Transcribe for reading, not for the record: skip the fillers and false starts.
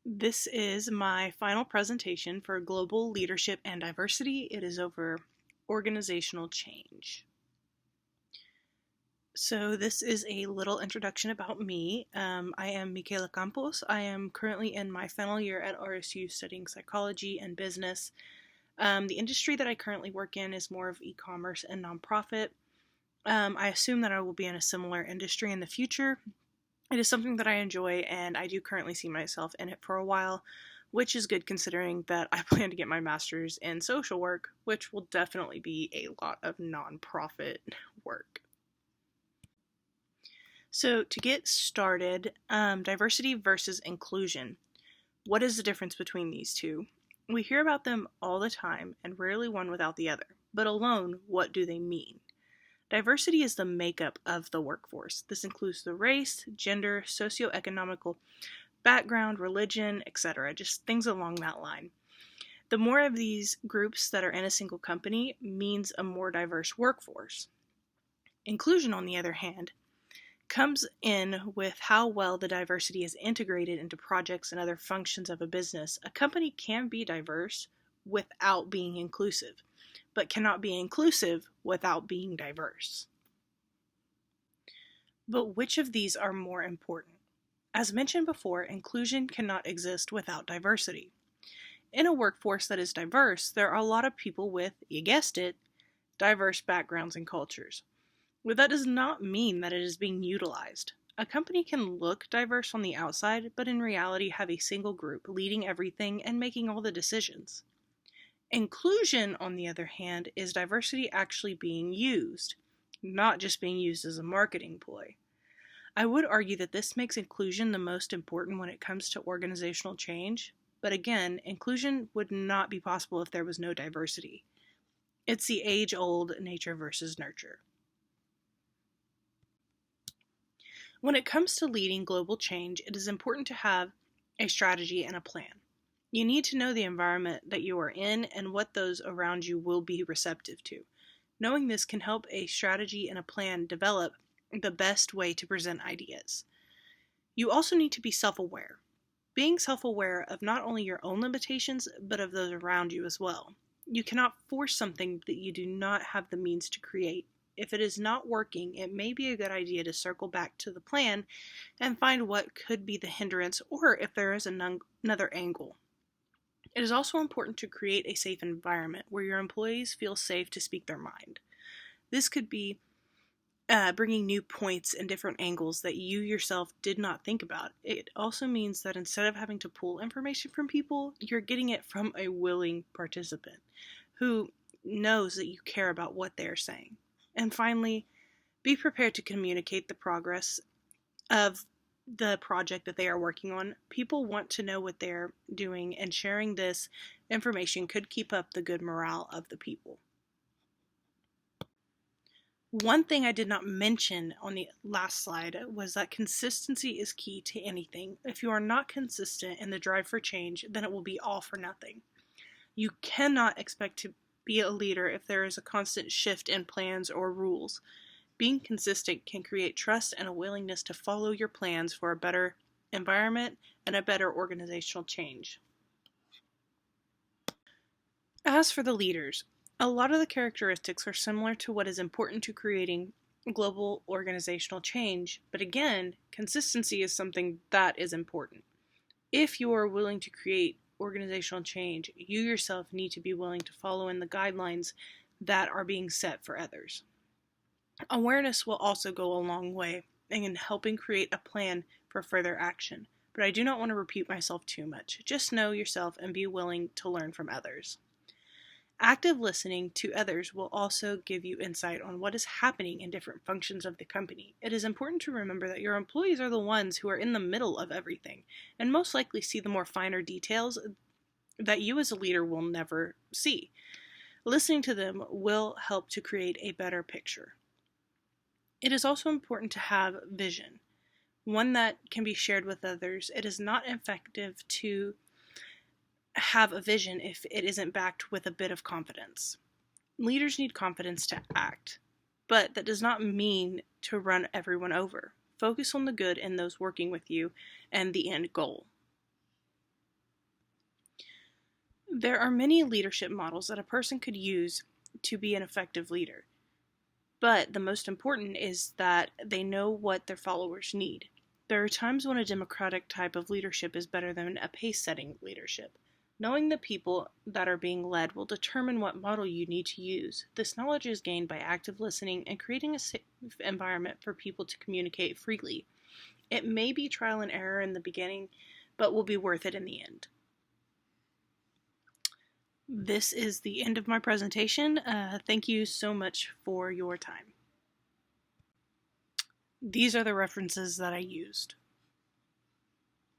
This is my final presentation for Global Leadership and Diversity. It is over organizational change. So this is a little introduction about me. I am Michaela Campos. I am currently in my final year at RSU studying psychology and business. The industry that I currently work in is more of e-commerce and nonprofit. I assume that I will be in a similar industry in the future. It is something that I enjoy, and I do currently see myself in it for a while, which is good considering that I plan to get my master's in social work, which will definitely be a lot of nonprofit work. So, to get started, diversity versus inclusion. What is the difference between these two? We hear about them all the time, and rarely one without the other. But alone, what do they mean? Diversity is the makeup of the workforce. This includes the race, gender, socioeconomical background, religion, etc., just things along that line. The more of these groups that are in a single company means a more diverse workforce. Inclusion, on the other hand, comes in with how well the diversity is integrated into projects and other functions of a business. A company can be diverse without being inclusive, but cannot be inclusive without being diverse. But which of these are more important? As mentioned before, inclusion cannot exist without diversity. In a workforce that is diverse, there are a lot of people with, you guessed it, diverse backgrounds and cultures. But that does not mean that it is being utilized. A company can look diverse on the outside, but in reality have a single group leading everything and making all the decisions. Inclusion, on the other hand, is diversity actually being used, not just being used as a marketing ploy. I would argue that this makes inclusion the most important when it comes to organizational change, but again, inclusion would not be possible if there was no diversity. It's the age-old nature versus nurture. When it comes to leading global change, it is important to have a strategy and a plan. You need to know the environment that you are in and what those around you will be receptive to. Knowing this can help a strategy and a plan develop the best way to present ideas. You also need to be self-aware. Being self-aware of not only your own limitations, but of those around you as well. You cannot force something that you do not have the means to create. If it is not working, it may be a good idea to circle back to the plan and find what could be the hindrance or if there is another angle. It is also important to create a safe environment where your employees feel safe to speak their mind. This could be bringing new points and different angles that you yourself did not think about. It also means that instead of having to pull information from people, you're getting it from a willing participant who knows that you care about what they're saying. And finally, be prepared to communicate the progress of the project that they are working on. People want to know what they're doing, and sharing this information could keep up the good morale of the people. One thing I did not mention on the last slide was that consistency is key to anything. If you are not consistent in the drive for change, then it will be all for nothing. You cannot expect to be a leader if there is a constant shift in plans or rules. Being consistent can create trust and a willingness to follow your plans for a better environment and a better organizational change. As for the leaders, a lot of the characteristics are similar to what is important to creating global organizational change, but again, consistency is something that is important. If you are willing to create organizational change, you yourself need to be willing to follow in the guidelines that are being set for others. Awareness will also go a long way in helping create a plan for further action, but I do not want to repeat myself too much. Just know yourself and be willing to learn from others. Active listening to others will also give you insight on what is happening in different functions of the company. It is important to remember that your employees are the ones who are in the middle of everything and most likely see the more finer details that you as a leader will never see. Listening to them will help to create a better picture. It is also important to have vision, one that can be shared with others. It is not effective to have a vision if it isn't backed with a bit of confidence. Leaders need confidence to act, but that does not mean to run everyone over. Focus on the good in those working with you and the end goal. There are many leadership models that a person could use to be an effective leader, but the most important is that they know what their followers need. There are times when a democratic type of leadership is better than a pace-setting leadership. Knowing the people that are being led will determine what model you need to use. This knowledge is gained by active listening and creating a safe environment for people to communicate freely. It may be trial and error in the beginning, but will be worth it in the end. This is the end of my presentation. Thank you so much for your time. These are the references that I used.